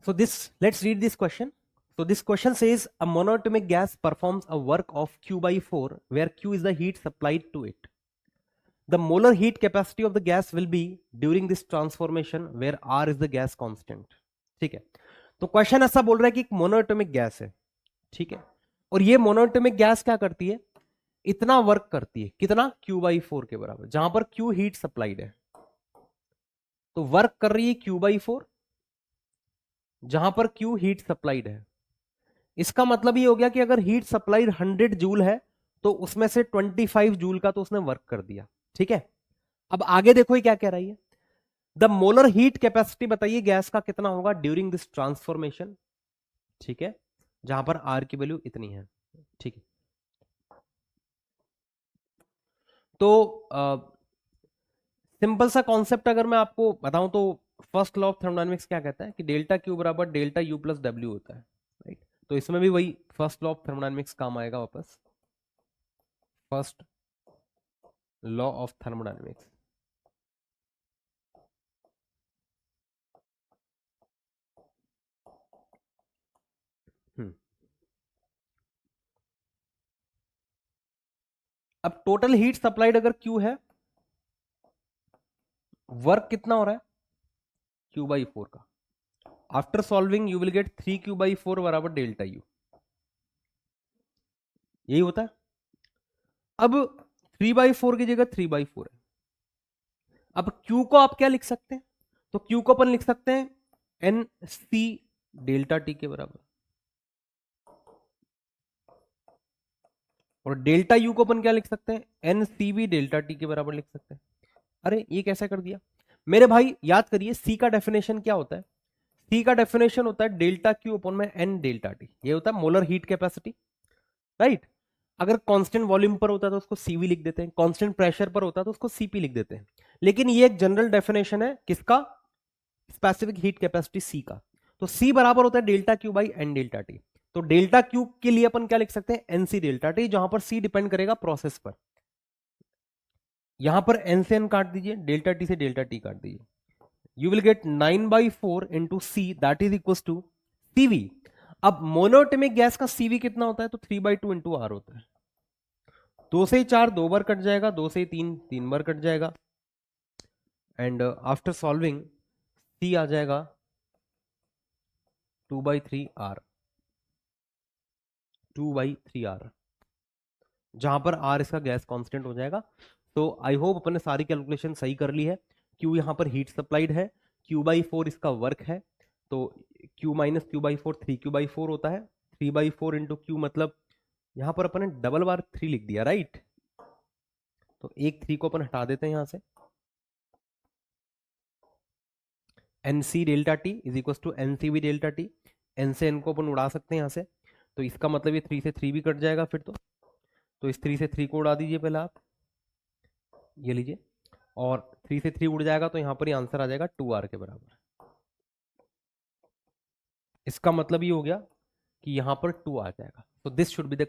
So let's read this question. So this question says a monoatomic gas performs a work of Q by 4 where Q is the heat supplied to it. The molar heat capacity of the gas will be during this transformation where R is the gas constant. ठीक है, तो question ऐसा बोल रहा है कि एक monoatomic gas है, ठीक है, और ये मोनोएटॉमिक गैस क्या करती है, इतना वर्क करती है, कितना, Q by 4 के बराबर, जहां पर Q हीट सप्लाइड है, तो वर्क कर रही है Q by 4 जहां पर Q हीट सप्लाइड है। इसका मतलब ये हो गया कि अगर हीट सप्लाइड 100 जूल है तो उसमें से 25 जूल का तो उसने वर्क कर दिया, ठीक है। अब आगे देखो ये क्या कह रही है, द मोलर हीट कैपेसिटी बताइए गैस का कितना होगा ड्यूरिंग दिस ट्रांसफॉर्मेशन, ठीक है, जहां पर आर की वैल्यू इतनी है, ठीक है। तो सिंपल सा कॉन्सेप्ट अगर मैं आपको बताऊं तो फर्स्ट लॉ ऑफ थर्मोडायनेमिक्स क्या कहता है कि डेल्टा क्यू बराबर डेल्टा यू प्लस डब्ल्यू होता है, राइट। तो इसमें भी वही फर्स्ट लॉ ऑफ थर्मोडायनेमिक्स काम आएगा वापस, फर्स्ट लॉ ऑफ थर्मोडायनेमिक्स। अब टोटल हीट सप्लाइड अगर Q है, वर्क कितना हो रहा है Q by 4 का, after solving you will gate 3Q by 4 बराबर डेल्टा यू, यही होता है। अब 3/4 की जगह 3/4 है, अब Q को आप क्या लिख सकते हैं, तो Q को अपन लिख सकते हैं एन सी डेल्टा टी के बराबर, और डेल्टा यू को अपन क्या लिख सकते हैं, N C B delta T के बराबर लिख सकते हैं। अरे ये कैसे कर दिया मेरे भाई, याद करिए सी का डेफिनेशन क्या होता है, सी का डेफिनेशन होता है डेल्टा क्यू अपॉन में एन डेल्टा टी, ये होता है मोलर हीट कैपेसिटी, राइट। अगर कांस्टेंट वॉल्यूम पर होता है तो उसको सीवी लिख देते हैं, कांस्टेंट प्रेशर पर होता है तो उसको सीपी लिख देते हैं, लेकिन ये एक जनरल डेफिनेशन है किसका, स्पेसिफिक हीट कैपेसिटी सी का। तो सी बराबर होता है delta Q by N delta T, तो डेल्टा क्यू के लिए अपन क्या लिख सकते हैं, एनसी डेल्टा टी, जहां पर सी डिपेंड करेगा प्रोसेस पर। यहां पर एन से एन काट दीजिए, डेल्टा टी से डेल्टा टी काट दीजिए, you will get 9/4 into C that is equal to CV. अब मोनोटोमिक गैस का सीवी कितना होता है, तो 3/2 इंटू आर होता है, 2 से 4 2 बार कट जाएगा, 2 से 3 3 बार कट जाएगा, एंड आफ्टर सॉल्विंग सी आ जाएगा 2/3 आर, 2/3 आर, जहां पर आर इसका गैस कांस्टेंट हो जाएगा। तो आई होप अपन ने सारी कैलकुलेशन सही कर ली है। क्यू यहाँ पर हीट सप्लाइड है, Q/4 इसका वर्क है, तो Q माइनस Q/4 3Q/4 होता है, 3/4 इंटू क्यू, मतलब यहाँ पर अपन ने डबल बार 3 लिख दिया, राइट। तो एक 3 को अपन हटा देते हैं यहाँ से, N C delta T is equal to N C B delta T, N से एन को अपन उड़ा सकते हैं यहाँ से, तो इसका मतलब ये 3 से 3 भी कट जाएगा फिर तो इस 3 से 3 को उड़ा दीजिए पहले आप, ये लीजिए, और 3 से 3 उड़ जाएगा तो यहाँ पर ही आंसर आ जाएगा 2R के बराबर। इसका मतलब ये हो गया कि यहाँ पर 2 आ जाएगा, तो दिस शुड बी द